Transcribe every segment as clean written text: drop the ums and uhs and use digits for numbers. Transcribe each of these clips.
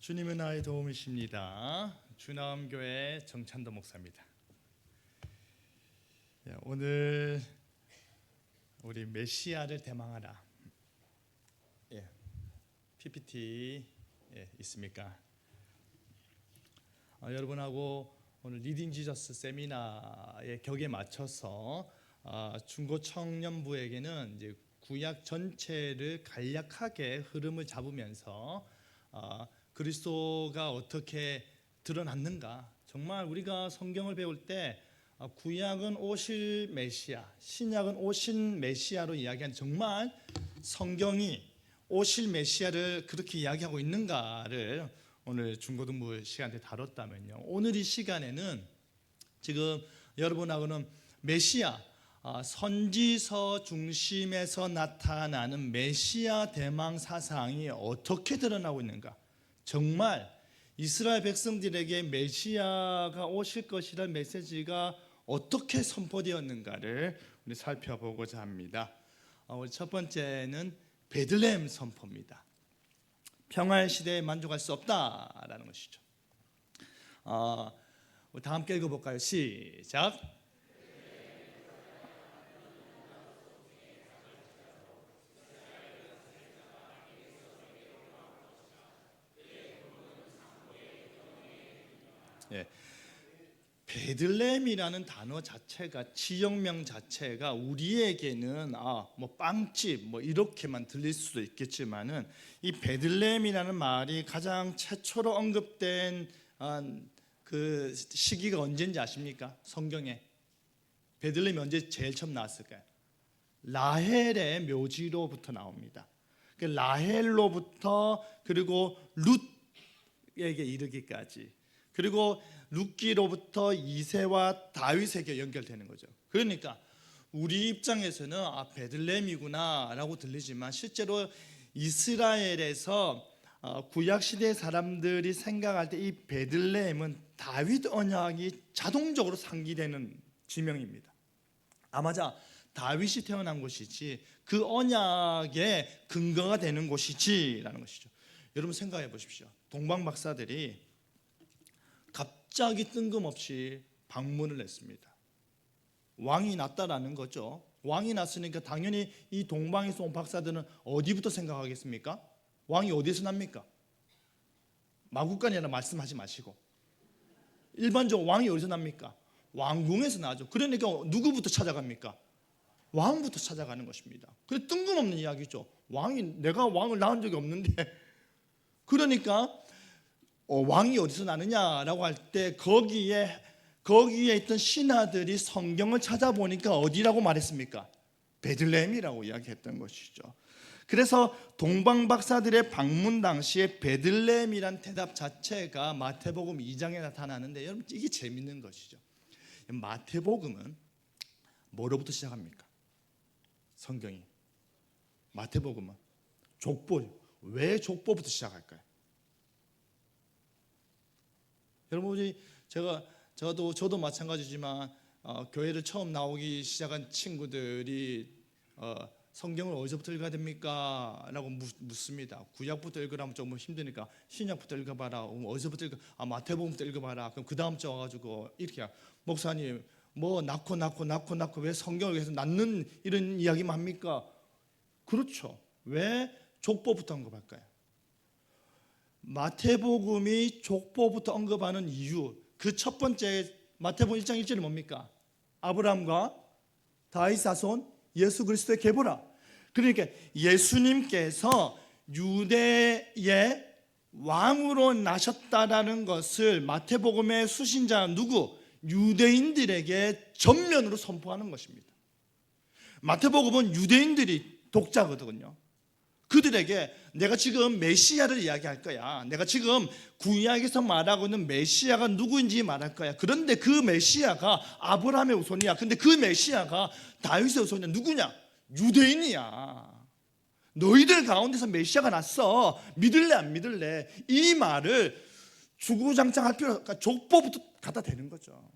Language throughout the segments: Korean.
주님은 나의 도움이십니다. 주나음교회 정찬도 목사입니다. 오늘 우리 메시아를 대망하라. PPT 있습니까? 여러분하고 오늘 리딩 지저스 세미나의 격에 맞춰서 중고 청년부에게는 이제 구약 전체를 간략하게 흐름을 잡으면서 그리스도가 어떻게 드러났는가, 정말 우리가 성경을 배울 때 구약은 오실 메시아, 신약은 오신 메시아로 이야기하는, 정말 성경이 오실 메시아를 그렇게 이야기하고 있는가를 오늘 중고등부 시간 때 다뤘다면요, 오늘 이 시간에는 지금 여러분하고는 메시아, 선지서 중심에서 나타나는 메시아 대망 사상이 어떻게 드러나고 있는가, 정말 이스라엘 백성들에게 메시아가 오실 것이라는 메시지가 어떻게 선포되었는가를 우리 살펴보고자 합니다. 우리 첫 번째는 베들레헴 선포입니다. 평화의 시대에 만족할 수 없다라는 것이죠. 다 함께 읽어볼까요? 시작. 베들레헴이라는 단어 자체가, 지역명 자체가 우리에게는 뭐 빵집 뭐 이렇게만 들릴 수도 있겠지만은, 이 베들레헴이라는 말이 가장 최초로 언급된 그 시기가 언제인지 아십니까? 성경에 베들레헴이 언제 제일 처음 나왔을까요? 라헬의 묘지로부터 나옵니다. 라헬로부터 그리고 룻에게 이르기까지, 그리고 룻기로부터 이새와 다윗에게 연결되는 거죠. 그러니까 우리 입장에서는 베들레헴이구나 라고 들리지만, 실제로 이스라엘에서 구약시대 사람들이 생각할 때 이 베들레헴은 다윗 언약이 자동적으로 상기되는 지명입니다. 맞아, 다윗이 태어난 곳이지, 그 언약의 근거가 되는 곳이지 라는 것이죠. 여러분 생각해 보십시오. 동방 박사들이 갑자기 뜬금없이 방문을 했습니다. 왕이 났다라는 거죠. 왕이 났으니까 당연히 이 동방에서 온 박사들은 어디부터 생각하겠습니까? 왕이 어디에서 납니까? 마국간이라 말씀하지 마시고, 일반적으로 왕이 어디서 납니까? 왕궁에서 나죠. 그러니까 누구부터 찾아갑니까? 왕부터 찾아가는 것입니다. 그게 뜬금없는 이야기죠. 내가 왕을 낳은 적이 없는데 그러니까 왕이 어디서 나느냐라고 할 때 거기에 있던 신하들이 성경을 찾아보니까 어디라고 말했습니까? 베들레헴이라고 이야기했던 것이죠. 그래서 동방 박사들의 방문 당시에 베들레헴이란 대답 자체가 마태복음 2장에 나타나는데, 여러분 이게 재밌는 것이죠. 마태복음은 뭐로부터 시작합니까? 성경이 마태복음은 족보, 왜 족보부터 시작할까요? 여러분이 저도 마찬가지지만 교회를 처음 나오기 시작한 친구들이 성경을 어디서부터 읽어야 됩니까? 라고 묻습니다. 구약부터 읽으라면 좀 힘드니까 신약부터 읽어봐라. 어디서부터 마태복음부터 읽어봐라. 그럼 그 다음 주 와가지고 이렇게, 목사님 뭐 낳고 왜 성경을 계속 낳는 이런 이야기만 합니까? 그렇죠. 왜 족보부터 언급할까요? 마태복음이 족보부터 언급하는 이유, 그 첫 번째 마태복음 1장 1절이 뭡니까? 아브라함과 다윗 자손 예수 그리스도의 계보라. 그러니까 예수님께서 유대의 왕으로 나셨다라는 것을 마태복음의 수신자 누구? 유대인들에게 전면으로 선포하는 것입니다. 마태복음은 유대인들이 독자거든요. 그들에게 내가 지금 메시아를 이야기할 거야. 내가 지금 구약에서 말하고 있는 메시아가 누구인지 말할 거야. 그런데 그 메시아가 아브라함의 후손이야. 근데 그 메시아가 다윗의 후손이야. 누구냐? 유대인이야. 너희들 가운데서 메시아가 났어. 믿을래 안 믿을래? 이 말을 주구장창할 필요가, 그러니까 족보부터 갖다 대는 거죠.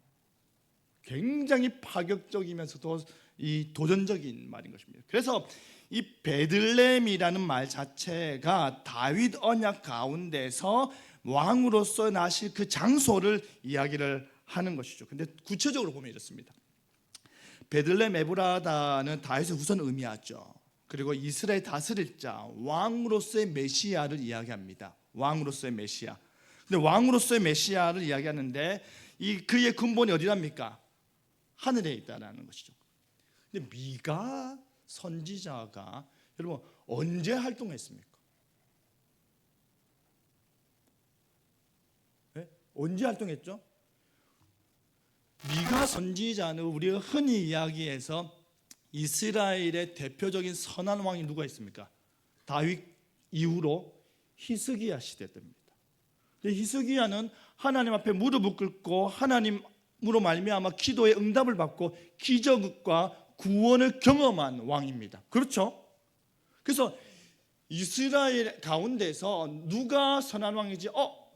굉장히 파격적이면서도 이 도전적인 말인 것입니다. 그래서 이 베들레헴이라는 말 자체가 다윗 언약 가운데서 왕으로서 나실 그 장소를 이야기를 하는 것이죠. 근데 구체적으로 보면 이렇습니다. 베들레헴 에브라다는 다윗의 후손을 의미하죠. 그리고 이스라엘 다스릴 자, 왕으로서의 메시아를 이야기합니다. 왕으로서의 메시아. 근데 왕으로서의 메시아를 이야기하는데 이 그의 근본이 어디랍니까? 하늘에 있다라는 것이죠. 근데 미가 선지자가 여러분 언제 활동했습니까? 네? 언제 활동했죠? 미가 선지자는 우리가 흔히 이야기해서 이스라엘의 대표적인 선한 왕이 누가 있습니까? 다윗 이후로 히스기야 시대 때입니다. 히스기야는 하나님 앞에 무릎을 꿇고 하나님으로 말미암아 기도의 응답을 받고 기적과 구원을 경험한 왕입니다. 그렇죠? 그래서 이스라엘 가운데서 누가 선한 왕이지?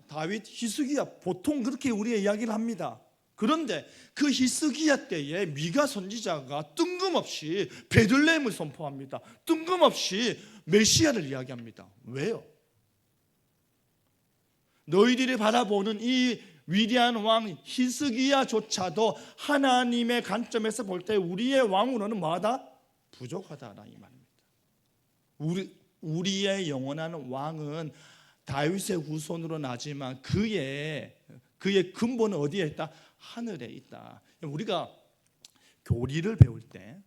다윗, 히스기야. 보통 그렇게 우리가 이야기를 합니다. 그런데 그 히스기야 때에 미가 선지자가 뜬금없이 베들레헴을 선포합니다. 뜬금없이 메시아를 이야기합니다. 왜요? 너희들이 바라보는 이 위대한 왕 히스기야조차도 하나님의 관점에서 볼 때 우리의 왕으로는 뭐하다? 부족하다라는 이 말입니다. 우리의 영원한 왕은 다윗의 후손으로 나지만 그의 근본은 어디에 있다? 하늘에 있다. 우리가 교리를 배울 때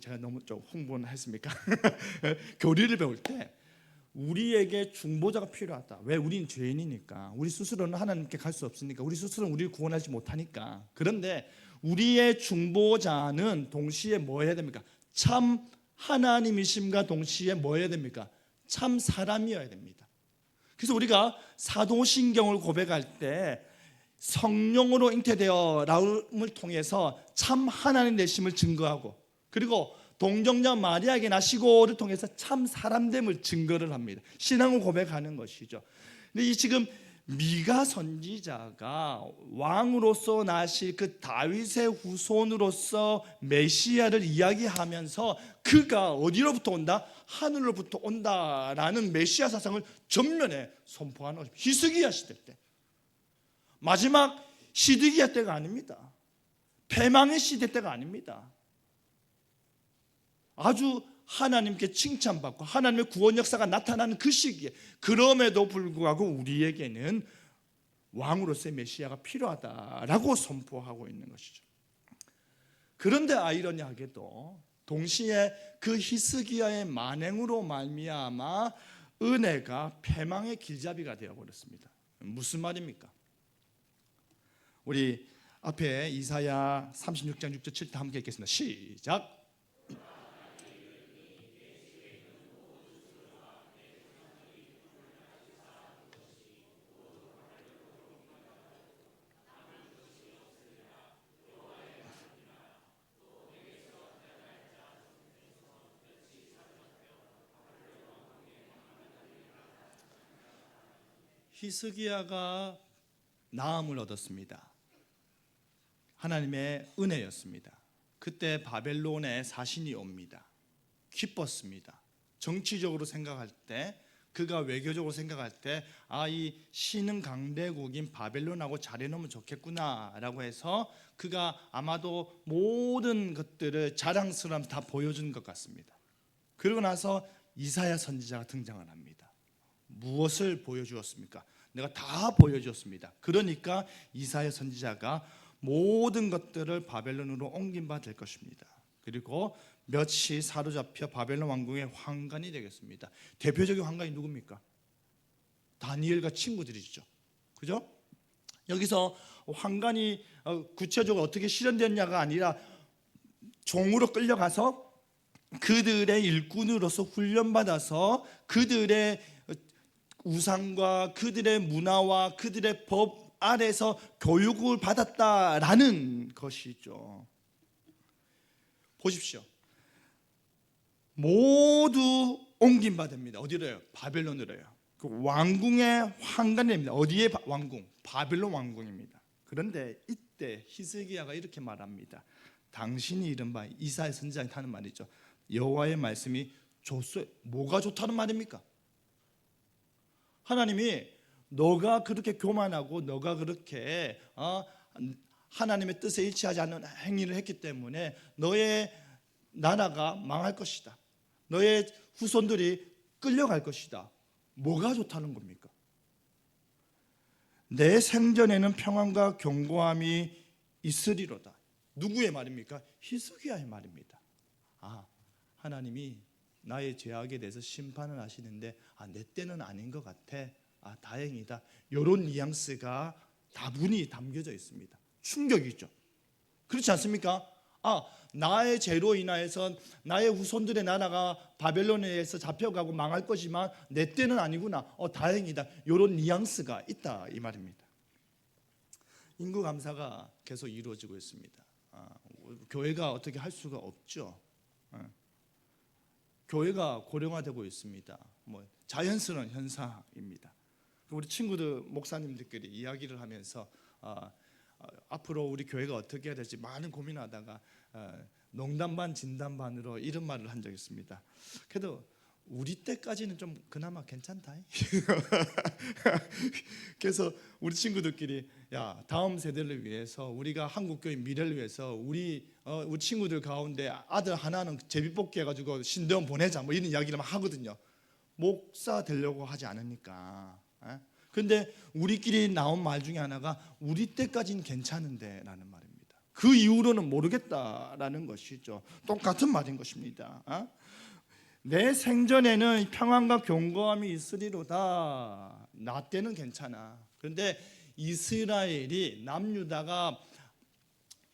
제가 너무 좀 홍보는 했습니까? 교리를 배울 때 우리에게 중보자가 필요하다. 왜? 우리는 죄인이니까. 우리 스스로는 하나님께 갈 수 없으니까. 우리 스스로는 우리를 구원하지 못하니까. 그런데 우리의 중보자는 동시에 뭐 해야 됩니까? 참 하나님이심과 동시에 뭐 해야 됩니까? 참 사람이어야 됩니다. 그래서 우리가 사도신경을 고백할 때 성령으로 잉태되어 나옴을 통해서 참 하나님 되심을 증거하고, 그리고 동정녀 마리아에게 나시고를 통해서 참 사람됨을 증거를 합니다. 신앙을 고백하는 것이죠. 근데 이 지금 미가 선지자가 왕으로서 나실 그 다윗의 후손으로서 메시아를 이야기하면서 그가 어디로부터 온다? 하늘로부터 온다라는 메시아 사상을 전면에 선포하는 것입니다. 히스기야 시대 때. 마지막 시드기야 때가 아닙니다. 패망의 시대 때가 아닙니다. 아주 하나님께 칭찬받고 하나님의 구원 역사가 나타나는 그 시기에, 그럼에도 불구하고 우리에게는 왕으로서의 메시아가 필요하다라고 선포하고 있는 것이죠. 그런데 아이러니하게도 동시에 그 히스기야의 만행으로 말미암아 은혜가 패망의 길잡이가 되어버렸습니다. 무슨 말입니까? 우리 앞에 이사야 36장 6절 7절 함께 읽겠습니다. 시작. 히스기야가 나음을 얻었습니다. 하나님의 은혜였습니다. 그때 바벨론에 사신이 옵니다. 기뻤습니다. 정치적으로 생각할 때, 그가 외교적으로 생각할 때, 이 신흥 강대국인 바벨론하고 잘해놓으면 좋겠구나라고 해서 그가 아마도 모든 것들을 자랑스러움 다 보여준 것 같습니다. 그러고 나서 이사야 선지자가 등장을 합니다. 무엇을 보여주었습니까? 내가 다 보여주었습니다. 그러니까 이사야 선지자가 모든 것들을 바벨론으로 옮긴 바 될 것입니다. 그리고 몇시 사로잡혀 바벨론 왕궁의 환관이 되겠습니다. 대표적인 환관이 누굽니까? 다니엘과 친구들이죠. 그죠? 여기서 환관이 구체적으로 어떻게 실현되었냐가 아니라 종으로 끌려가서 그들의 일꾼으로서 훈련받아서 그들의 우상과 그들의 문화와 그들의 법 아래서 교육을 받았다라는 것이죠. 보십시오. 모두 옮긴 바 됩니다. 어디로요? 바벨론으로요. 그 왕궁의 환관이 됩니다. 어디의 왕궁? 바벨론 왕궁입니다. 그런데 이때 히스기야가 이렇게 말합니다. 당신이 이른바 이사야 선지자한테 하는 말이죠. 여호와의 말씀이 좋소요. 뭐가 좋다는 말입니까? 하나님이 너가 그렇게 교만하고 너가 그렇게 하나님의 뜻에 일치하지 않는 행위를 했기 때문에 너의 나라가 망할 것이다. 너의 후손들이 끌려갈 것이다. 뭐가 좋다는 겁니까? 내 생전에는 평안과 견고함이 있으리로다. 누구의 말입니까? 히스기야의 말입니다. 하나님이 나의 죄악에 대해서 심판을 하시는데 내 때는 아닌 것 같아. 다행이다. 이런 뉘앙스가 다분히 담겨져 있습니다. 충격이죠. 그렇지 않습니까? 나의 죄로 인하여서 나의 후손들의 나라가 바벨론에 의해서 잡혀가고 망할 거지만 내 때는 아니구나. 다행이다. 이런 뉘앙스가 있다 이 말입니다. 인구 감사가 계속 이루어지고 있습니다. 교회가 어떻게 할 수가 없죠. 교회가 고령화되고 있습니다. 자연스러운 현상입니다. 우리 친구들 목사님들끼리 이야기를 하면서 앞으로 우리 교회가 어떻게 해야 될지 많은 고민하다가 농담 반 진담 반으로 이런 말을 한 적이 있습니다. 그래도 우리 때까지는 좀 그나마 괜찮다. 그래서 우리 친구들끼리 다음 세대를 위해서 우리가 한국교회 미래를 위해서 우리 친구들 가운데 아들 하나는 제비뽑기 해가지고 신대원 보내자 이런 이야기를 막 하거든요. 목사 되려고 하지 않으니까. 그런데 우리끼리 나온 말 중에 하나가 우리 때까지는 괜찮은데 라는 말입니다. 그 이후로는 모르겠다라는 것이죠. 똑같은 말인 것입니다. 내 생전에는 평안과 견고함이 있으리로다. 나 때는 괜찮아. 그런데 이스라엘이 남유다가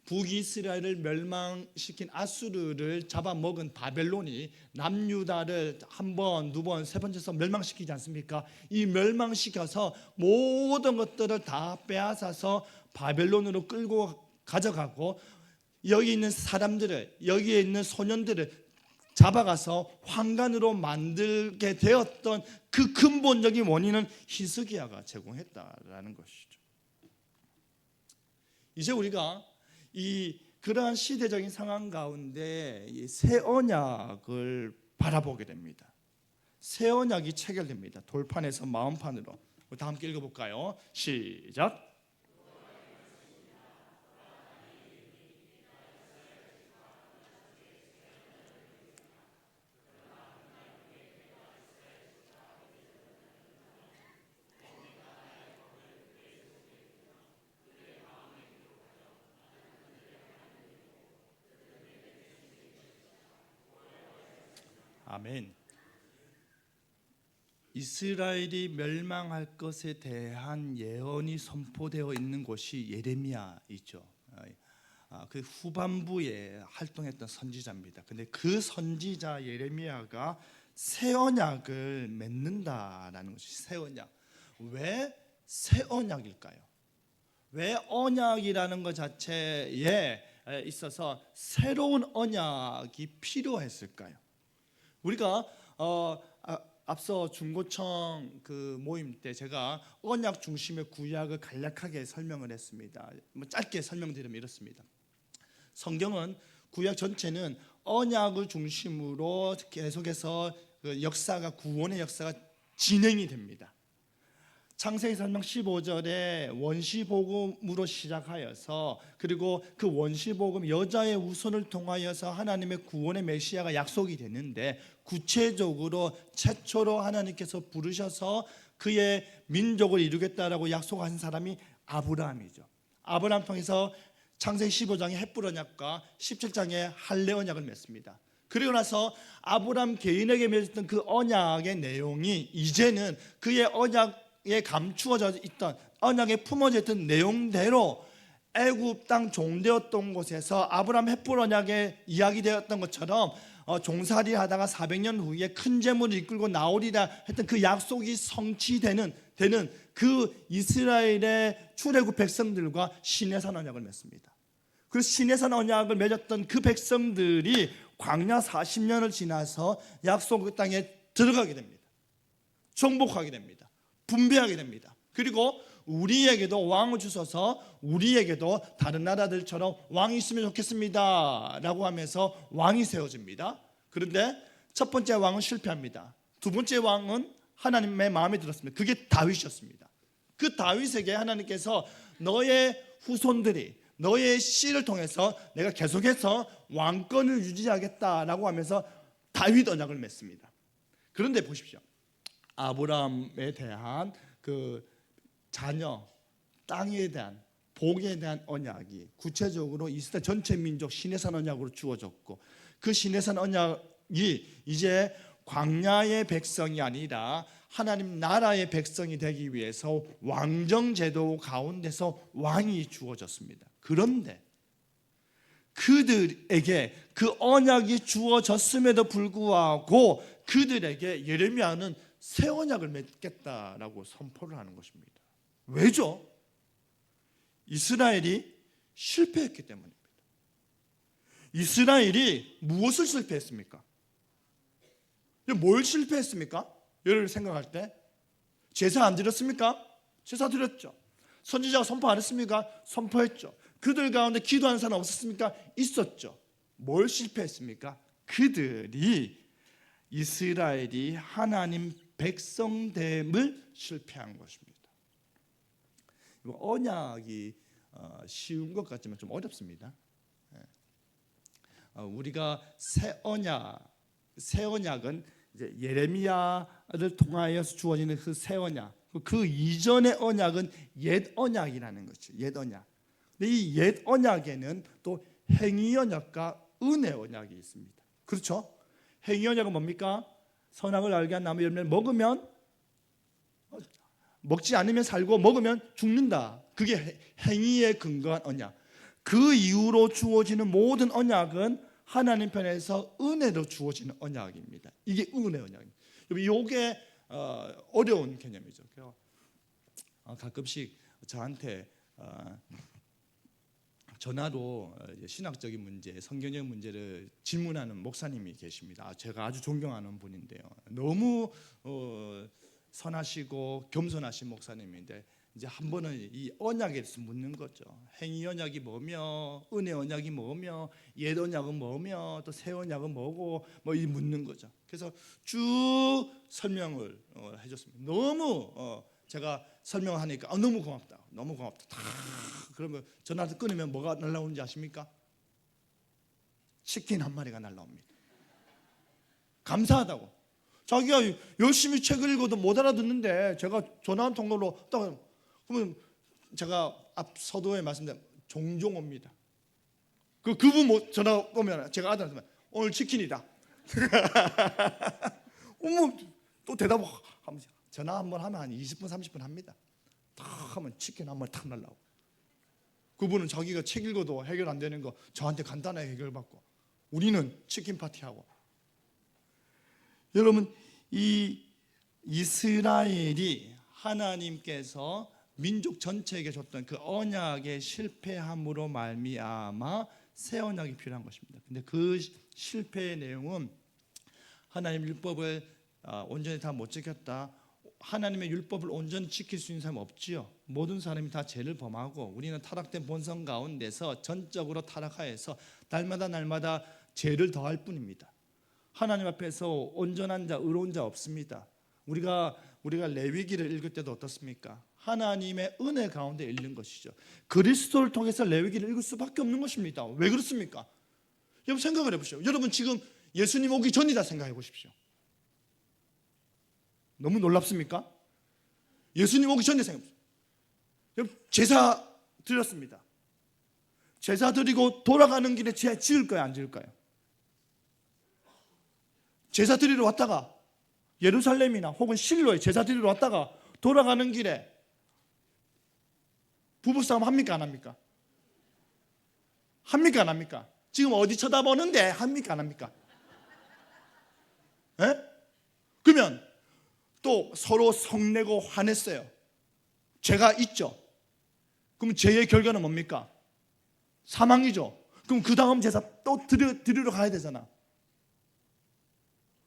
북이스라엘을 멸망시킨 아수르를 잡아먹은 바벨론이 남유다를 한 번, 두 번, 세 번째서 멸망시키지 않습니까? 이 멸망시켜서 모든 것들을 다 빼앗아서 바벨론으로 끌고 가져가고 여기 있는 사람들을, 여기에 있는 소년들을 잡아가서 환관으로 만들게 되었던 그 근본적인 원인은 히스기야가 제공했다라는 것이죠. 이제 우리가 그러한 시대적인 상황 가운데 새 언약을 바라보게 됩니다. 새 언약이 체결됩니다. 돌판에서 마음판으로. 다 함께 읽어볼까요? 시작. 아멘. 이스라엘이 멸망할 것에 대한 예언이 선포되어 있는 곳이 예레미야이죠. 그 후반부에 활동했던 선지자입니다. 근데 그 선지자 예레미야가 새 언약을 맺는다라는 것이 새 언약. 왜 새 언약일까요? 왜 언약이라는 것 자체에 있어서 새로운 언약이 필요했을까요? 우리가 앞서 중고청 그 모임 때 제가 언약 중심의 구약을 간략하게 설명을 했습니다. 짧게 설명드리면 이렇습니다. 성경은 구약 전체는 언약을 중심으로 계속해서 그 역사가 구원의 역사가 진행이 됩니다. 창세기 설명 15절에 원시복음으로 시작하여서 그리고 그 원시복음 여자의 후손을 통하여서 하나님의 구원의 메시아가 약속이 되는데 구체적으로 최초로 하나님께서 부르셔서 그의 민족을 이루겠다라고 약속하신 사람이 아브라함이죠. 아브라함 통해서 창세기 15장의 헷불 언약과 17장의 할례 언약을 맺습니다. 그리고 나서 아브라함 개인에게 맺었던 그 언약의 내용이 이제는 그의 언약에 감추어져 있던 언약에 품어져 있던 내용대로 애굽 땅 종되었던 곳에서 아브라함 헷불 언약에 이야기되었던 것처럼 종살이 하다가 400년 후에 큰 재물을 이끌고 나오리라 했던 그 약속이 성취되는 그 이스라엘의 출애굽 백성들과 시내산 언약을 맺습니다. 그 시내산 언약을 맺었던 그 백성들이 광야 40년을 지나서 약속 땅에 들어가게 됩니다. 정복하게 됩니다. 분배하게 됩니다. 그리고 우리에게도 왕을 주셔서 우리에게도 다른 나라들처럼 왕이 있으면 좋겠습니다 라고 하면서 왕이 세워집니다. 그런데 첫 번째 왕은 실패합니다. 두 번째 왕은 하나님의 마음에 들었습니다. 그게 다윗이었습니다. 그 다윗에게 하나님께서 너의 후손들이 너의 씨를 통해서 내가 계속해서 왕권을 유지하겠다라고 하면서 다윗 언약을 맺습니다. 그런데 보십시오. 아브라함에 대한 그 자녀, 땅에 대한 복에 대한 언약이 구체적으로 이스라엘 전체 민족 시내산 언약으로 주어졌고, 그 시내산 언약이 이제 광야의 백성이 아니라 하나님 나라의 백성이 되기 위해서 왕정제도 가운데서 왕이 주어졌습니다. 그런데 그들에게 그 언약이 주어졌음에도 불구하고 그들에게 예레미야는 새 언약을 맺겠다라고 선포를 하는 것입니다. 왜죠? 이스라엘이 실패했기 때문입니다. 이스라엘이 무엇을 실패했습니까? 뭘 실패했습니까? 여러분 생각할 때 제사 안 드렸습니까? 제사 드렸죠. 선지자가 선포 안 했습니까? 선포했죠. 그들 가운데 기도하는 사람 없었습니까? 있었죠. 뭘 실패했습니까? 그들이 이스라엘이 하나님 백성됨을 실패한 것입니다. 언약이 쉬운 것 같지만 좀 어렵습니다. 우리가 새 언약은 이제 예레미야를 통하여서 주어지는 그 새 언약, 그 이전의 언약은 옛 언약이라는 거죠. 옛 언약. 근데 이 옛 언약에는 또 행위 언약과 은혜 언약이 있습니다. 그렇죠? 행위 언약은 뭡니까? 선악을 알게 한 나무 열매를 먹으면, 먹지 않으면 살고 먹으면 죽는다. 그게 행위에 근거한 언약. 그 이후로 주어지는 모든 언약은 하나님 편에서 은혜로 주어지는 언약입니다. 이게 은혜 언약입니다. 이게 어려운 개념이죠. 가끔씩 저한테 전화로 신학적인 문제, 성경적 문제를 질문하는 목사님이 계십니다. 제가 아주 존경하는 분인데요. 너무 선하시고 겸손하신 목사님인데 이제 한 번은 이 언약에 대해서 묻는 거죠. 행위 언약이 뭐며, 은혜 언약이 뭐며, 옛 언약은 뭐며, 또 새 언약은 뭐고, 뭐 이 묻는 거죠. 그래서 쭉 설명을 해줬습니다. 너무 제가 설명하니까 너무 고맙다, 너무 고맙다. 그러면 전화를 끊으면 뭐가 날라오는지 아십니까? 치킨 한 마리가 날라옵니다. 감사하다고. 자기가 열심히 책을 읽어도 못 알아듣는데 제가 전화 한 통으로 딱 그러면 제가 앞 서두에 말씀드린 종종 옵니다. 그분 전화 오면 제가 아들한테 오늘 치킨이다. 또 대답하면 전화 한번 하면 한 20분 30분 합니다. 탁 하면 치킨 한 마리 탁 날라오고. 그분은 자기가 책 읽어도 해결 안 되는 거 저한테 간단하게 해결받고, 우리는 치킨 파티하고. 여러분, 이 이스라엘이 하나님께서 민족 전체에게 줬던 그 언약의 실패함으로 말미암아 새 언약이 필요한 것입니다. 근데 그 실패의 내용은 하나님 율법을 온전히 다 못 지켰다. 하나님의 율법을 온전히 지킬 수 있는 사람은 없지요. 모든 사람이 다 죄를 범하고 우리는 타락된 본성 가운데서 전적으로 타락하여서 날마다 죄를 더할 뿐입니다. 하나님 앞에서 온전한 자, 의로운 자 없습니다. 우리가 레위기를 읽을 때도 어떻습니까? 하나님의 은혜 가운데 읽는 것이죠. 그리스도를 통해서 레위기를 읽을 수밖에 없는 것입니다. 왜 그렇습니까? 여러분 생각을 해보십시오. 여러분 지금 예수님 오기 전이다 생각해 보십시오. 너무 놀랍습니까? 예수님 오기 전에 생각해 보십시오. 여러분 제사 드렸습니다. 제사 드리고 돌아가는 길에 죄 지을까요, 안 지을까요? 제사 드리러 왔다가 예루살렘이나 혹은 실로에 제사 드리러 왔다가 돌아가는 길에 부부싸움 합니까, 안 합니까? 합니까, 안 합니까? 지금 어디 쳐다보는데 합니까, 안 합니까? 에? 그러면 또 서로 성내고 화냈어요. 죄가 있죠. 그럼 죄의 결과는 뭡니까? 사망이죠. 그럼 그 다음 제사 또 드리러 가야 되잖아.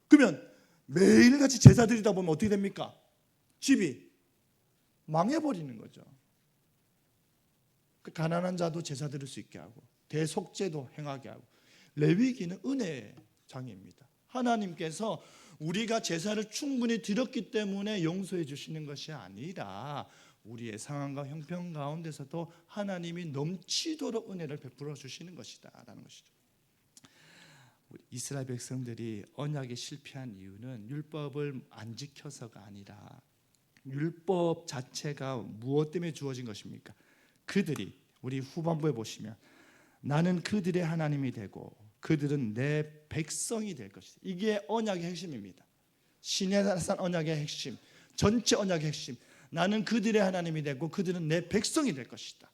그러면 매일같이 제사 드리다 보면 어떻게 됩니까? 집이 망해버리는 거죠. 그 가난한 자도 제사 드릴 수 있게 하고 대속죄도 행하게 하고 레위기는 은혜의 장입니다. 하나님께서 우리가 제사를 충분히 드렸기 때문에 용서해 주시는 것이 아니라 우리의 상황과 형편 가운데서도 하나님이 넘치도록 은혜를 베풀어 주시는 것이다 라는 것이죠. 이스라엘 백성들이 언약에 실패한 이유는 율법을 안 지켜서가 아니라 율법 자체가 무엇 때문에 주어진 것입니까? 그들이 우리 후반부에 보시면 나는 그들의 하나님이 되고 그들은 내 백성이 될 것이다. 이게 언약의 핵심입니다. 시내산 언약의 핵심, 전체 언약의 핵심. 나는 그들의 하나님이 되고 그들은 내 백성이 될 것이다.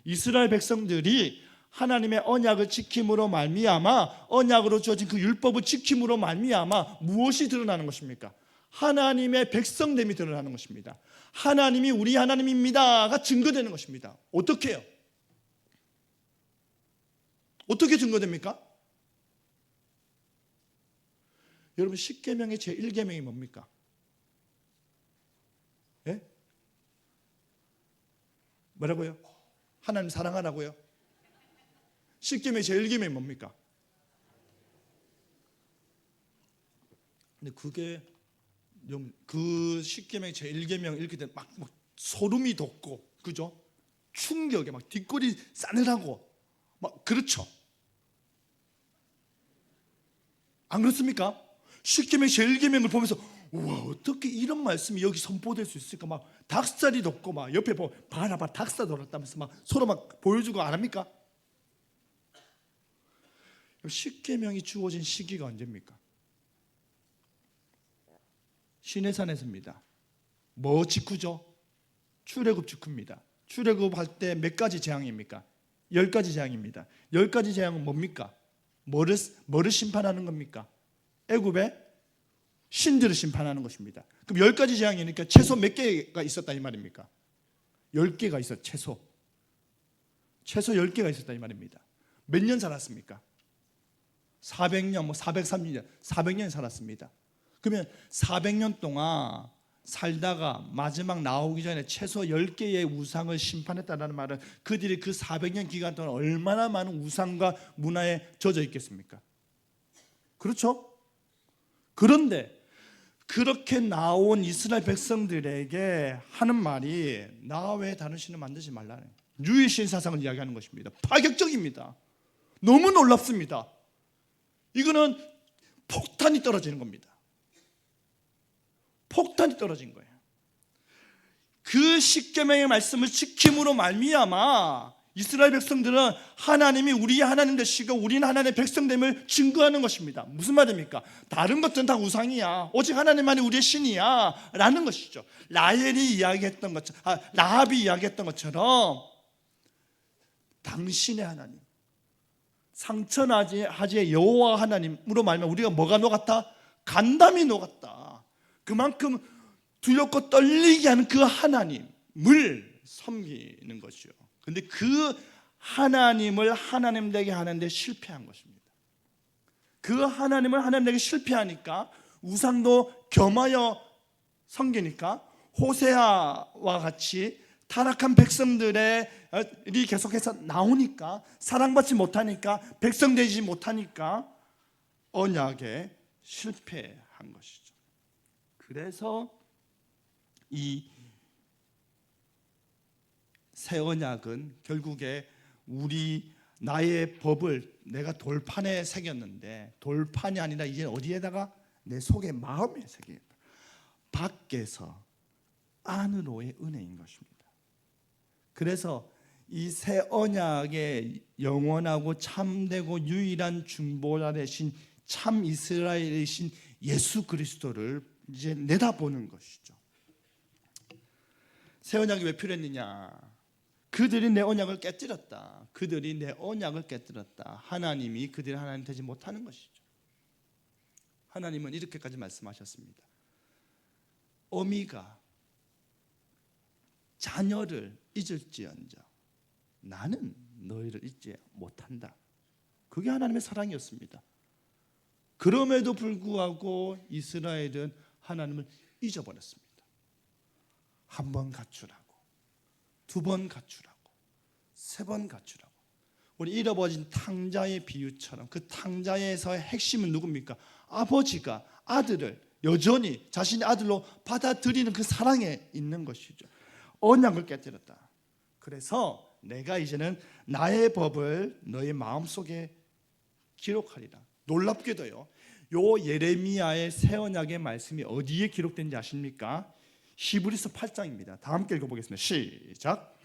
이스라엘 백성들이 하나님의 언약을 지킴으로 말미암아 언약으로 주어진 그 율법을 지킴으로 말미암아 무엇이 드러나는 것입니까? 하나님의 백성됨이 드러나는 것입니다. 하나님이 우리 하나님입니다가 증거되는 것입니다. 어떻게 해요? 어떻게 증거됩니까? 여러분 10계명의 제1계명이 뭡니까? 예? 뭐라고요? 하나님 사랑하라고요? 10계명의 제1계명이 뭡니까? 근데 그게 그 10계명의 제1계명 이렇게 되면 막 소름이 돋고, 그죠? 충격에 막 뒷골이 싸늘하고 막 그렇죠? 안 그렇습니까? 10계명 제1계명을 보면서 우와, 어떻게 이런 말씀이 여기 선포될 수 있을까? 막 닭살이 돋고 막 옆에 봐라 닭살 돋았다면서 막 서로 막 보여주고 안 합니까? 10계명이 주어진 시기가 언제입니까? 시내산에서입니다. 뭐 직후죠? 출애굽 직후입니다. 출애굽할 때 몇 가지 재앙입니까? 10가지 재앙입니다. 10가지 재앙은 뭡니까? 뭐를 심판하는 겁니까? 애굽의 신들을 심판하는 것입니다. 그럼 10가지 재앙이니까 최소 몇 개가 있었다 이 말입니까? 10개가 있었. 최소 10개가 있었다 이 말입니다. 몇 년 살았습니까? 400년, 430년, 400년 살았습니다. 그러면 400년 동안 살다가 마지막 나오기 전에 최소 10개의 우상을 심판했다는 말은 그들이 그 400년 기간 동안 얼마나 많은 우상과 문화에 젖어 있겠습니까? 그렇죠? 그런데 그렇게 나온 이스라엘 백성들에게 하는 말이 나 외에 다른 신을 만들지 말라는 유일신 사상을 이야기하는 것입니다. 파격적입니다. 너무 놀랍습니다. 이거는 폭탄이 떨어지는 겁니다. 폭탄이 떨어진 거예요. 그 십계명의 말씀을 지킴으로 말미암아 이스라엘 백성들은 하나님이 우리의 하나님 되시고 우리는 하나님의 백성됨을 증거하는 것입니다. 무슨 말입니까? 다른 것들은 다 우상이야. 오직 하나님만이 우리의 신이야 라는 것이죠. 라헬이 이야기했던 것처럼, 라합이 이야기했던 것처럼 당신의 하나님, 상천하지의 여호와 하나님으로 말하면 우리가 뭐가 녹았다? 간담이 녹았다. 그만큼 두렵고 떨리게 하는 그 하나님을 섬기는 것이죠. 그런데 그 하나님을 하나님 되게 하는데 실패한 것입니다. 그 하나님을 하나님 되게 실패하니까 우상도 겸하여 섬기니까 호세아와 같이 타락한 백성들이 계속해서 나오니까 사랑받지 못하니까 백성되지 못하니까 언약에 실패한 것이죠. 그래서 이 새 언약은 결국에 나의 법을 내가 돌판에 새겼는데 돌판이 아니라 이제 어디에다가 내 속의 마음에 새기겠다. 밖에서 안으로의 은혜인 것입니다. 그래서 이 새 언약의 영원하고 참되고 유일한 중보자 되신 참 이스라엘이신 예수 그리스도를 이제 내다보는 것이죠. 새 언약이 왜 필요했느냐? 그들이 내 언약을 깨뜨렸다. 그들이 내 언약을 깨뜨렸다. 하나님이 그들이 하나님 되지 못하는 것이죠. 하나님은 이렇게까지 말씀하셨습니다. 어미가 자녀를 잊을지언정 나는 너희를 잊지 못한다. 그게 하나님의 사랑이었습니다. 그럼에도 불구하고 이스라엘은 하나님을 잊어버렸습니다. 한 번 갖추라고, 두 번 갖추라고, 세 번 갖추라고. 우리 잃어버린 탕자의 비유처럼 그 탕자에서의 핵심은 누굽니까? 아버지가 아들을 여전히 자신의 아들로 받아들이는 그 사랑에 있는 것이죠. 언약을 깨뜨렸다. 그래서 내가 이제는 나의 법을 너의 마음속에 기록하리라. 놀랍게도요, 요 예레미야의 새 언약의 말씀이 어디에 기록된지 아십니까? 히브리서 8장입니다. 다 함께 읽어보겠습니다. 시작.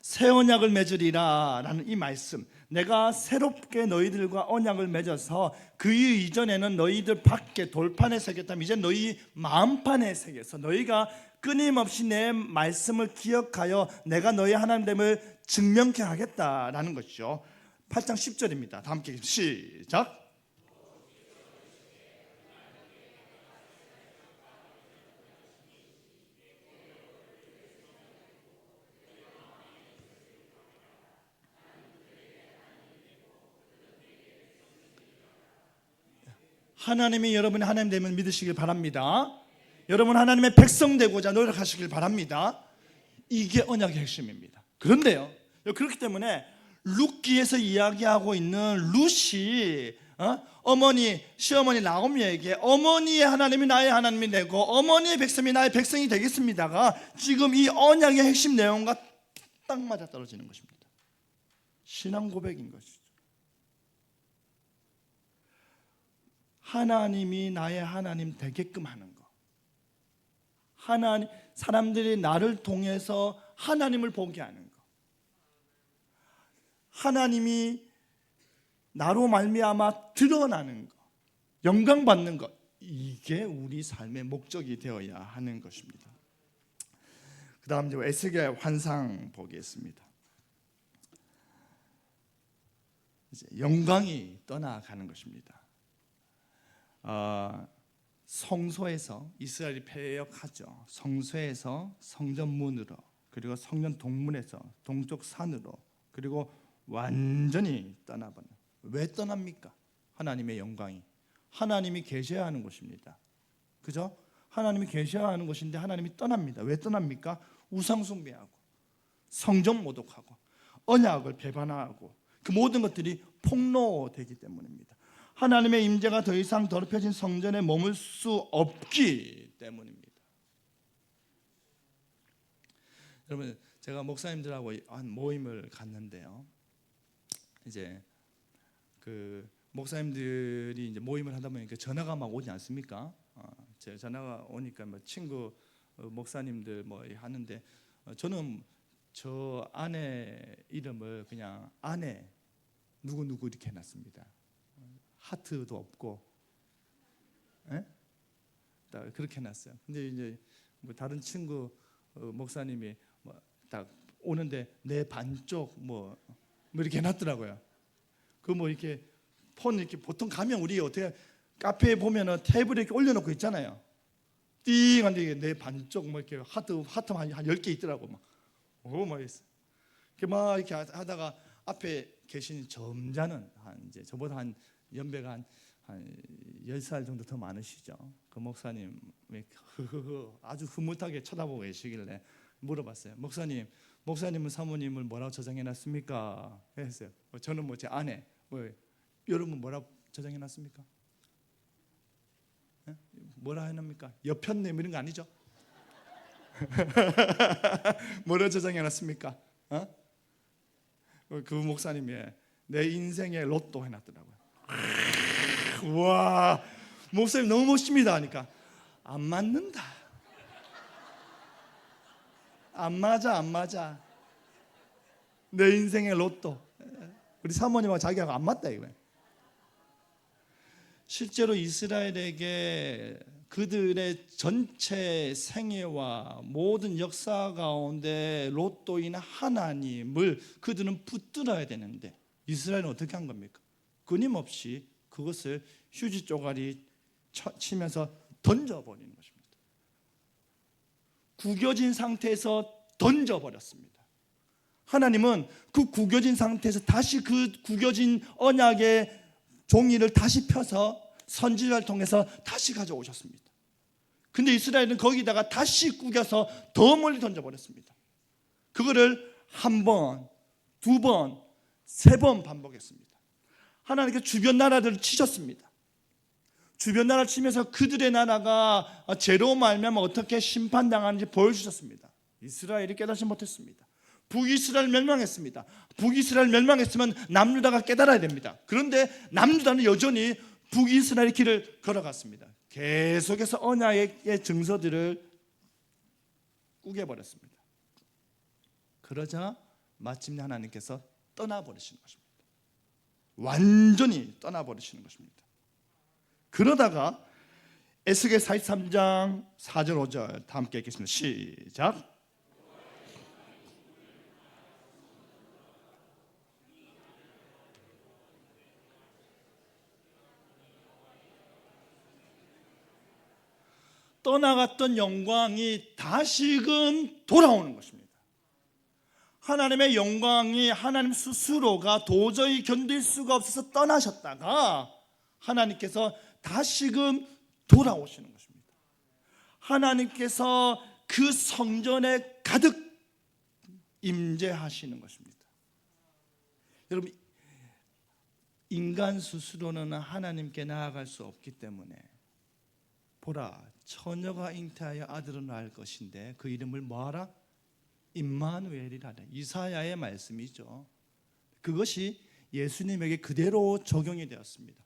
새 언약을 맺으리라 라는 이 말씀, 내가 새롭게 너희들과 언약을 맺어서 그 이전에는 너희들 밖에 돌판에 새겼다면 이제 너희 마음판에 새겨서 너희가 끊임없이 내 말씀을 기억하여 내가 너희 하나님됨을 증명케 하겠다라는 것이죠. 8장 10절입니다. 다 함께 시작. 하나님이 여러분의 하나님 됨을 믿으시길 바랍니다. 여러분 하나님의 백성 되고자 노력하시길 바랍니다. 이게 언약의 핵심입니다. 그런데요, 그렇기 때문에 룻기에서 이야기하고 있는 룻이 어머니, 시어머니 나오미에게 어머니의 하나님이 나의 하나님이 되고 어머니의 백성이 나의 백성이 되겠습니다가 지금 이 언약의 핵심 내용과 딱 맞아 떨어지는 것입니다. 신앙 고백인 것이죠. 하나님이 나의 하나님 되게끔 하는 것. 하나님, 사람들이 나를 통해서 하나님을 보게 하는 것. 하나님이 나로 말미암아 드러나는 것, 영광 받는 것. 이게 우리 삶의 목적이 되어야 하는 것입니다. 그 다음 이제 에스겔 환상 보겠습니다. 이제 영광이 떠나가는 것입니다. 성소에서 이스라엘이 패역하죠. 성소에서 성전문으로, 그리고 성전 동문에서 동쪽 산으로, 그리고 완전히 떠나버려. 왜 떠납니까? 하나님의 영광이, 하나님이 계셔야 하는 곳입니다. 그죠? 하나님이 계셔야 하는 곳인데 하나님이 떠납니다. 왜 떠납니까? 우상 숭배하고 성전 모독하고 언약을 배반하고 그 모든 것들이 폭로되기 때문입니다. 하나님의 임재가 더 이상 더럽혀진 성전에 머물 수 없기 때문입니다. 여러분, 제가 목사님들하고 한 모임을 갔는데요. 이제 그 목사님들이 이제 모임을 하다 보니까 전화가 막 오지 않습니까? 제 전화가 오니까 뭐 친구 목사님들 뭐 하는데 저는 저 아내 이름을 그냥 아내 누구 이렇게 해놨습니다. 하트도 없고, 그렇게 해놨어요. 근데 이제 뭐 다른 친구 목사님이 뭐 딱 오는데 내 반쪽 뭐 이렇게 해놨더라고요. 그 뭐 이렇게 폰 이렇게 보통 가면 우리 어떻게 카페에 보면은 테이블에 이렇게 올려놓고 있잖아요. 띵한데 내 반쪽 뭐 이렇게 하트만 한 10개 있더라고 막. 막 있어. 막 이렇게 하다가 앞에 계신 점잖은 한 이제 저보다 한 연배가 한 10살 정도 더 많으시죠. 그 목사님이 아주 흐뭇하게 쳐다보고 계시길래 물어봤어요. 목사님은 사모님을 뭐라고 저장해놨습니까? 했어요. 저는 뭐 제 아내, 여러분 뭐라고 저장해놨습니까? 뭐라 해놓습니까? 여편님 이런 거 아니죠? 뭐라 저장해놨습니까? 그 목사님이 내 인생의 로또 해놨더라고요. 와, 목사님 너무 멋집니다 하니까 안 맞는다. 안 맞아. 내 인생의 로또. 우리 사모님하고 자기하고 안 맞다 이거예요. 실제로 이스라엘에게 그들의 전체 생애와 모든 역사 가운데 로또인 하나님을 그들은 붙들어야 되는데 이스라엘은 어떻게 한 겁니까? 끊임없이 그것을 휴지 쪼가리 치면서 던져버리는 것입니다. 구겨진 상태에서 던져버렸습니다. 하나님은 그 구겨진 상태에서 다시 그 구겨진 언약의 종이를 다시 펴서 선지자를 통해서 다시 가져오셨습니다. 근데 이스라엘은 거기다가 다시 구겨서 더 멀리 던져버렸습니다. 그거를 한 번, 두 번, 세 번 반복했습니다. 하나님께서 주변 나라들을 치셨습니다. 주변 나라를 치면서 그들의 나라가 죄로 말미암아 어떻게 심판당하는지 보여주셨습니다. 이스라엘이 깨닫지 못했습니다. 북이스라엘 멸망했습니다. 북이스라엘 멸망했으면 남유다가 깨달아야 됩니다. 그런데 남유다는 여전히 북이스라엘의 길을 걸어갔습니다. 계속해서 언약의 증서들을 꾸겨버렸습니다. 그러자 마침내 하나님께서 떠나버리시는 것입니다. 완전히 떠나버리시는 것입니다. 그러다가 에스겔 43장 4절 5절 다 함께 읽겠습니다. 시작. 떠나갔던 영광이 다시금 돌아오는 것입니다. 하나님의 영광이 하나님 스스로가 도저히 견딜 수가 없어서 떠나셨다가 하나님께서 다시금 돌아오시는 것입니다. 하나님께서 그 성전에 가득 임재하시는 것입니다. 여러분, 인간 스스로는 하나님께 나아갈 수 없기 때문에 보라, 처녀가 잉태하여 아들을 낳을 것인데 그 이름을 뭐하라? 임마누엘이라. 이사야의 말씀이죠. 그것이 예수님에게 그대로 적용이 되었습니다.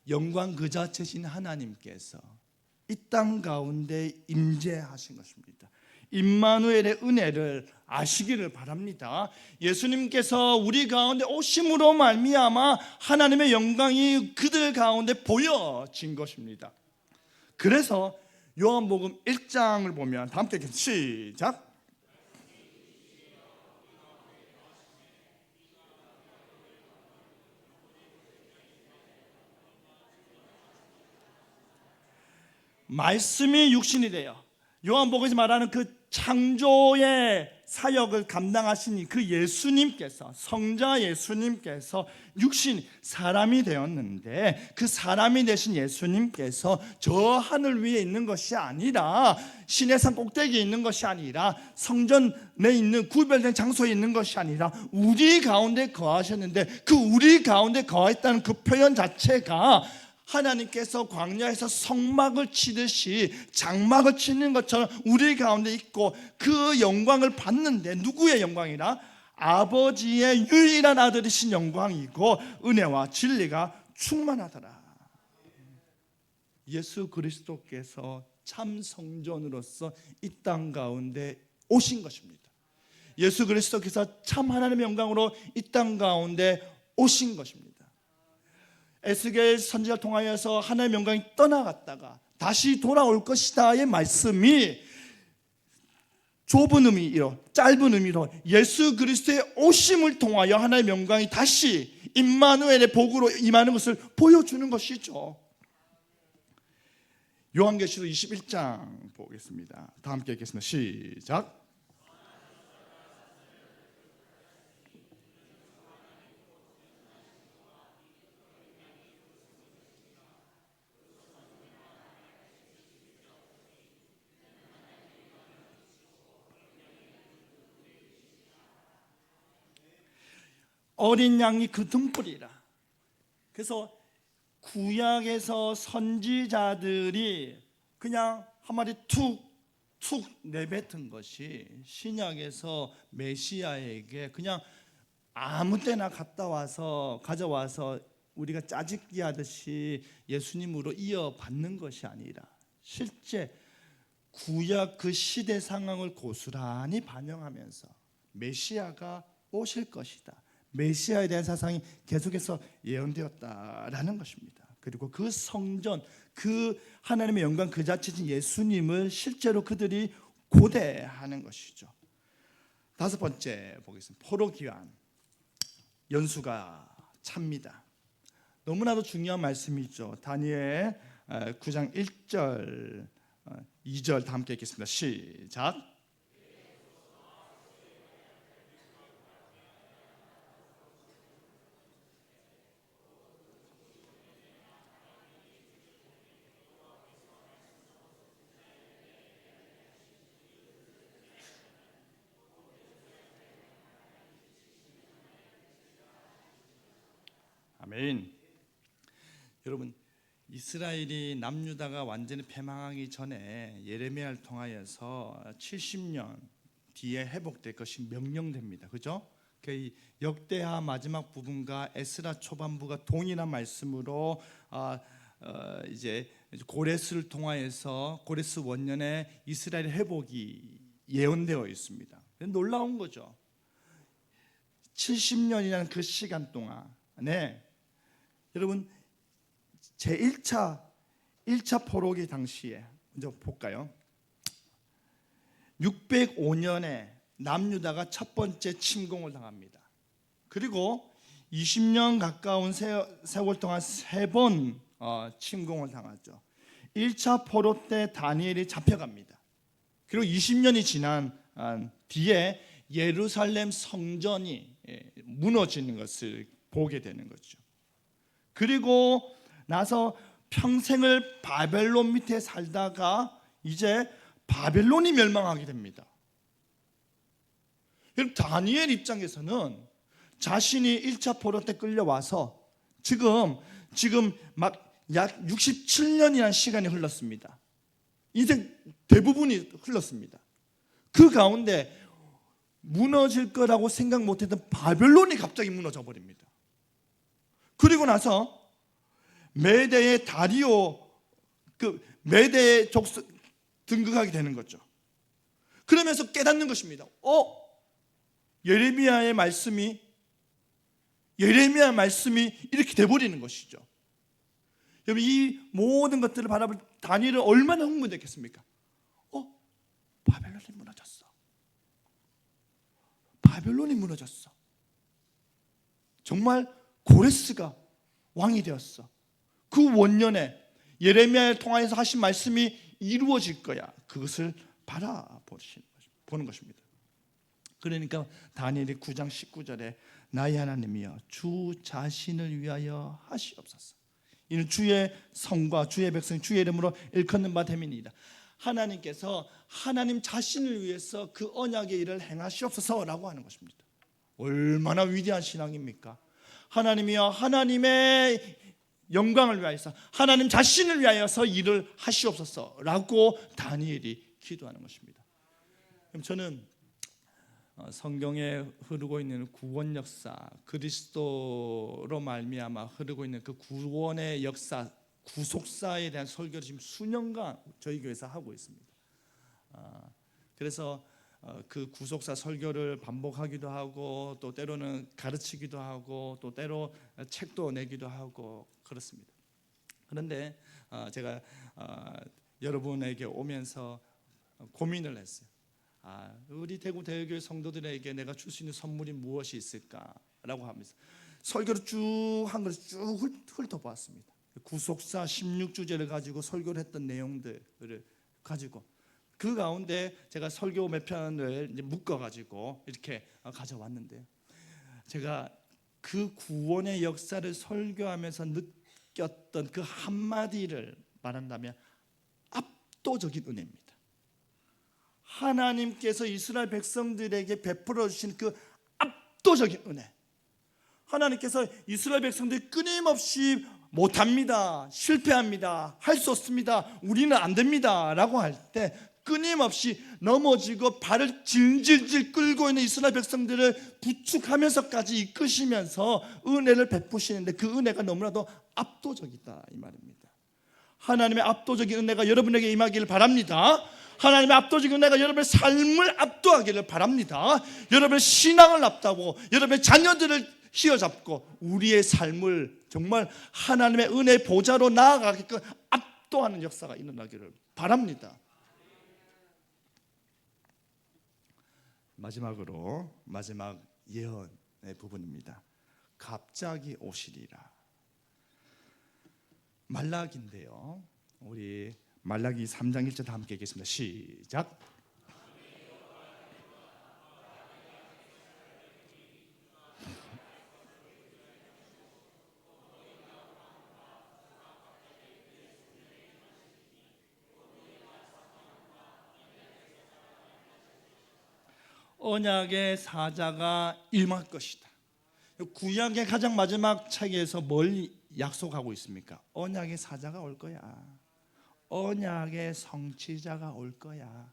영광 그 자체신 하나님께서 이 땅 가운데 임재하신 것입니다. 임마누엘의 은혜를 아시기를 바랍니다. 예수님께서 우리 가운데 오심으로 말미암아 하나님의 영광이 그들 가운데 보여진 것입니다. 그래서 요한복음 1장을 보면 다 함께 시작. 말씀이 육신이 되어 요한복음에서 말하는 그 창조의 사역을 감당하신 그 예수님께서, 성자 예수님께서 육신 사람이 되었는데 그 사람이 되신 예수님께서 저 하늘 위에 있는 것이 아니라 신의 산 꼭대기에 있는 것이 아니라 성전에 있는 구별된 장소에 있는 것이 아니라 우리 가운데 거하셨는데 그 우리 가운데 거했다는 그 표현 자체가 하나님께서 광야에서 성막을 치듯이 장막을 치는 것처럼 우리 가운데 있고 그 영광을 받는데 누구의 영광이라? 아버지의 유일한 아들이신 영광이고 은혜와 진리가 충만하더라. 예수 그리스도께서 참 성전으로서 이 땅 가운데 오신 것입니다. 예수 그리스도께서 참 하나님의 영광으로 이 땅 가운데 오신 것입니다. 에스겔 선지자를 통하여서 하나님의 영광이 떠나갔다가 다시 돌아올 것이다의 말씀이 좁은 의미로, 짧은 의미로 예수 그리스도의 오심을 통하여 하나님의 영광이 다시 임마누엘의 복으로 임하는 것을 보여주는 것이죠. 요한계시록 21장 보겠습니다. 다 함께 읽겠습니다. 시작. 어린 양이 그 등불이라. 그래서 구약에서 선지자들이 그냥 한마디 툭 내뱉은 것이 신약에서 메시아에게 그냥 아무 때나 가져와서 우리가 짜집기 하듯이 예수님으로 이어받는 것이 아니라 실제 구약 그 시대 상황을 고스란히 반영하면서 메시아가 오실 것이다, 메시아에 대한 사상이 계속해서 예언되었다라는 것입니다. 그리고 그 성전, 그 하나님의 영광 그 자체인 예수님을 실제로 그들이 고대하는 것이죠. 다섯 번째 보겠습니다. 포로기환, 연수가 찹니다. 너무나도 중요한 말씀이죠. 다니엘 9장 1절 2절 다 함께 읽겠습니다. 시작. 아멘. 여러분, 이스라엘이 남유다가 완전히 패망하기 전에 예레미야를 통하여서 70년 뒤에 회복될 것이 명령됩니다. 그죠? 그 역대하 마지막 부분과 에스라 초반부가 동일한 말씀으로 이제 고레스를 통하여서 고레스 원년에 이스라엘 회복이 예언되어 있습니다. 놀라운 거죠. 70년이라는 그 시간 동안에 여러분 제1차 포로기 당시에 먼저 볼까요? 605년에 남유다가 첫 번째 침공을 당합니다. 그리고 20년 가까운 세월 동안 3번 침공을 당하죠. 1차 포로 때 다니엘이 잡혀갑니다. 그리고 20년이 지난 뒤에 예루살렘 성전이 무너지는 것을 보게 되는 거죠. 그리고 나서 평생을 바벨론 밑에 살다가 이제 바벨론이 멸망하게 됩니다. 그럼 다니엘 입장에서는 자신이 1차 포로 때 끌려와서 지금 막 약 67년이라는 시간이 흘렀습니다. 인생 대부분이 흘렀습니다. 그 가운데 무너질 거라고 생각 못했던 바벨론이 갑자기 무너져 버립니다. 그리고 나서 메대의 다리오 메대의 족속 등극하게 되는 거죠. 그러면서 깨닫는 것입니다. 예레미야의 말씀이 이렇게 돼버리는 것이죠. 여러분, 이 모든 것들을 바라볼 다니엘은 얼마나 흥분했겠습니까? 바벨론이 무너졌어. 바벨론이 무너졌어. 정말 고레스가 왕이 되었어. 그 원년에 예레미야를 통하여서 하신 말씀이 이루어질 거야. 그것을 보는 것입니다. 그러니까 다니엘이 9장 19절에 나의 하나님이여 주 자신을 위하여 하시옵소서. 이는 주의 성과 주의 백성 주의 이름으로 일컫는 바 됨이니이다. 하나님께서 하나님 자신을 위해서 그 언약의 일을 행하시옵소서라고 하는 것입니다. 얼마나 위대한 신앙입니까? 하나님이여 하나님의 영광을 위하여서 하나님 자신을 위하여서 일을 하시옵소서라고 다니엘이 기도하는 것입니다. 그럼 저는 성경에 흐르고 있는 구원 역사, 그리스도로 말미암아 흐르고 있는 그 구원의 역사, 구속사에 대한 설교를 지금 수년간 저희 교회에서 하고 있습니다. 그래서 그 구속사 설교를 반복하기도 하고 또 때로는 가르치기도 하고 또 때로 책도 내기도 하고 그렇습니다. 그런데 제가 여러분에게 오면서 고민을 했어요. 우리 대구 대교회 성도들에게 내가 줄 수 있는 선물이 무엇이 있을까라고 하면서 설교를 쭉 한 것을 쭉 훑어보았습니다. 구속사 16주제를 가지고 설교를 했던 내용들을 가지고 그 가운데 제가 설교 몇 편을 이제 묶어가지고 이렇게 가져왔는데요. 제가 그 구원의 역사를 설교하면서 느꼈던 그 한마디를 말한다면 압도적인 은혜입니다. 하나님께서 이스라엘 백성들에게 베풀어 주신 그 압도적인 은혜. 하나님께서 이스라엘 백성들이 끊임없이 못합니다, 실패합니다, 할 수 없습니다, 우리는 안 됩니다 라고 할 때 끊임없이 넘어지고 발을 질질질 끌고 있는 이스라엘 백성들을 구축하면서까지 이끄시면서 은혜를 베푸시는데 그 은혜가 너무나도 압도적이다 이 말입니다. 하나님의 압도적인 은혜가 여러분에게 임하기를 바랍니다. 하나님의 압도적인 은혜가 여러분의 삶을 압도하기를 바랍니다. 여러분의 신앙을 압도하고 여러분의 자녀들을 휘어잡고 우리의 삶을 정말 하나님의 은혜의 보좌로 나아가게끔 압도하는 역사가 일어나기를 바랍니다. 마지막으로 마지막 예언의 부분입니다. 갑자기 오시리라. 말라기인데요. 우리 말라기 3장 1절 다 함께 읽겠습니다. 시작. 언약의 사자가 임할 것이다. 구약의 가장 마지막 책에서 뭘 약속하고 있습니까? 언약의 사자가 올 거야. 언약의 성취자가 올 거야.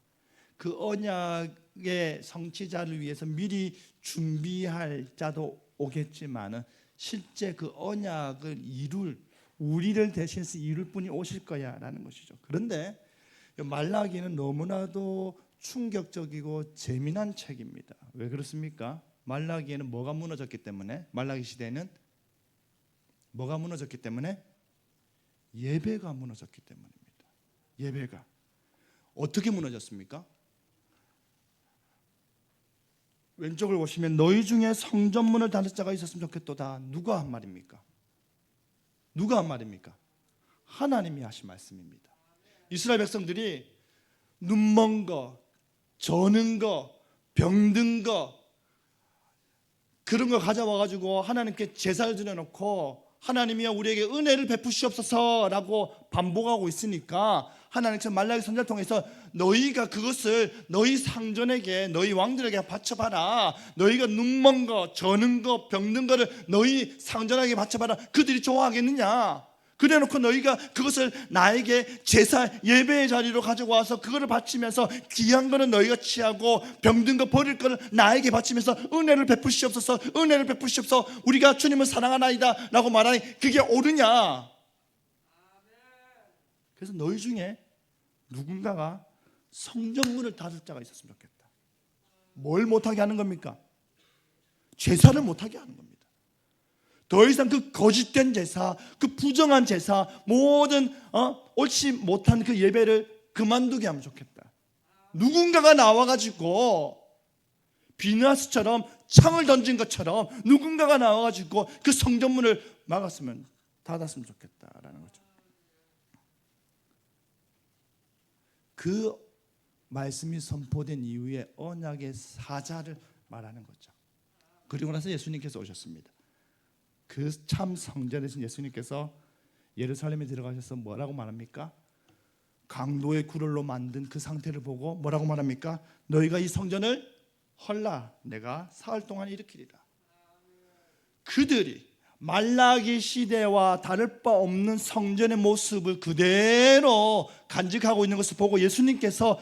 그 언약의 성취자를 위해서 미리 준비할 자도 오겠지만은 실제 그 언약을 이룰, 우리를 대신해서 이룰 분이 오실 거야라는 것이죠. 그런데 말라기는 너무나도 충격적이고 재미난 책입니다. 왜 그렇습니까? 말라기에는 뭐가 무너졌기 때문에, 말라기 시대에는 뭐가 무너졌기 때문에? 예배가 무너졌기 때문입니다. 예배가 어떻게 무너졌습니까? 왼쪽을 보시면 너희 중에 성전문을 닫을 자가 있었으면 좋겠도다. 누가 한 말입니까? 누가 한 말입니까? 하나님이 하신 말씀입니다. 이스라엘 백성들이 눈먼 거, 저는 거, 병든 거, 그런 거 가져와가지고 하나님께 제사를 드려놓고 하나님이여 우리에게 은혜를 베푸시옵소서라고 반복하고 있으니까 하나님께서 말라기 선지자를 통해서 너희가 그것을 너희 상전에게, 너희 왕들에게 바쳐봐라. 너희가 눈먼 거, 저는 거, 병든 거를 너희 상전에게 바쳐봐라. 그들이 좋아하겠느냐? 그래놓고 너희가 그것을 나에게 제사 예배의 자리로 가지고 와서 그거를 바치면서 귀한 거는 너희가 취하고 병든 거 버릴 거를 나에게 바치면서 은혜를 베푸시옵소서, 은혜를 베푸시옵소서, 우리가 주님을 사랑하나이다 라고 말하니 그게 옳으냐? 그래서 너희 중에 누군가가 성전문을 닫을 자가 있었으면 좋겠다. 뭘 못하게 하는 겁니까? 제사를 못하게 하는 겁니다. 더 이상 그 거짓된 제사, 그 부정한 제사, 모든 옳지 못한 그 예배를 그만두게 하면 좋겠다. 누군가가 나와가지고 비느하스처럼 창을 던진 것처럼 누군가가 나와가지고 그 성전문을 막았으면, 닫았으면 좋겠다라는 거죠. 그 말씀이 선포된 이후에 언약의 사자를 말하는 거죠. 그리고 나서 예수님께서 오셨습니다. 그 참 성전에서 예수님께서 예루살렘에 들어가셔서 뭐라고 말합니까? 강도의 굴을로 만든 그 상태를 보고 뭐라고 말합니까? 너희가 이 성전을 헐라, 내가 사흘 동안 일으키리라. 그들이 말라기 시대와 다를 바 없는 성전의 모습을 그대로 간직하고 있는 것을 보고 예수님께서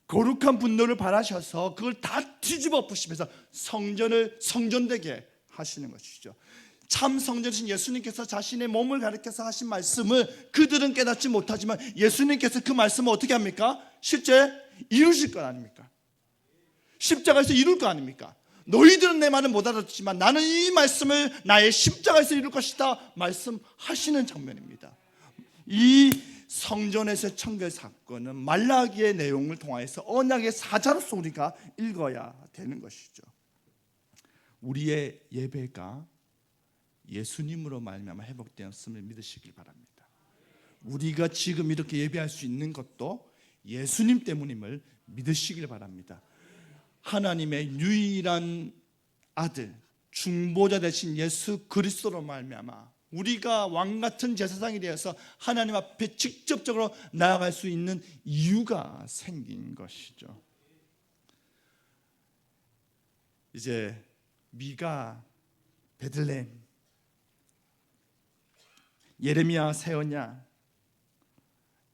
거룩한 분노를 발하셔서 그걸 다 뒤집어 엎으시면서 성전을 성전되게 하시는 것이죠. 참 성전이신 예수님께서 자신의 몸을 가리켜서 하신 말씀을 그들은 깨닫지 못하지만 예수님께서 그 말씀을 어떻게 합니까? 실제 이루실 것 아닙니까? 십자가에서 이룰 거 아닙니까? 너희들은 내 말을 못 알아듣지만 나는 이 말씀을 나의 십자가에서 이룰 것이다 말씀하시는 장면입니다. 이 성전에서의 청결 사건은 말라기의 내용을 통해서 언약의 사자로서 우리가 읽어야 되는 것이죠. 우리의 예배가 예수님으로 말미암아 회복되었음을 믿으시길 바랍니다. 우리가 지금 이렇게 예배할 수 있는 것도 예수님 때문임을 믿으시길 바랍니다. 하나님의 유일한 아들, 중보자 되신 예수 그리스도로 말미암아 우리가 왕같은 제사장이 되어서 하나님 앞에 직접적으로 나아갈 수 있는 이유가 생긴 것이죠. 이제 미가, 베들레헴, 예레미야, 세언야,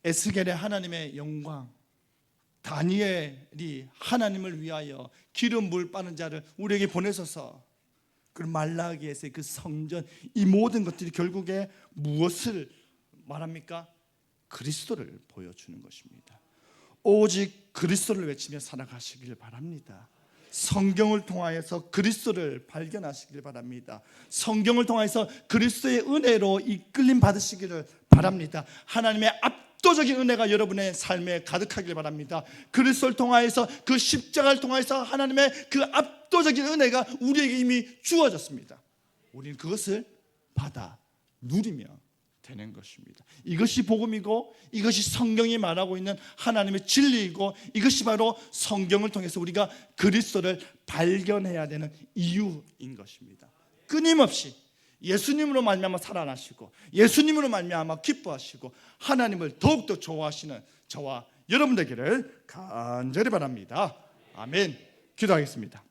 에스겔의 하나님의 영광, 다니엘이 하나님을 위하여 기름 물 빠는 자를 우리에게 보내소서, 그 말라기에서의 그 성전, 이 모든 것들이 결국에 무엇을 말합니까? 그리스도를 보여주는 것입니다. 오직 그리스도를 외치며 살아가시길 바랍니다. 성경을 통하여서 그리스도를 발견하시길 바랍니다. 성경을 통해서 그리스도의 은혜로 이끌림 받으시기를 바랍니다. 하나님의 압도적인 은혜가 여러분의 삶에 가득하길 바랍니다. 그리스도를 통하여서, 그 십자가를 통하여서 하나님의 그 압도적인 은혜가 우리에게 이미 주어졌습니다. 우리는 그것을 받아 누리며 되는 것입니다. 이것이 복음이고 이것이 성경이 말하고 있는 하나님의 진리이고 이것이 바로 성경을 통해서 우리가 그리스도를 발견해야 되는 이유인 것입니다. 끊임없이 예수님으로 말미암아 살아나시고 예수님으로 말미암아 기뻐하시고 하나님을 더욱더 좋아하시는 저와 여러분 되기를 간절히 바랍니다. 아멘. 기도하겠습니다.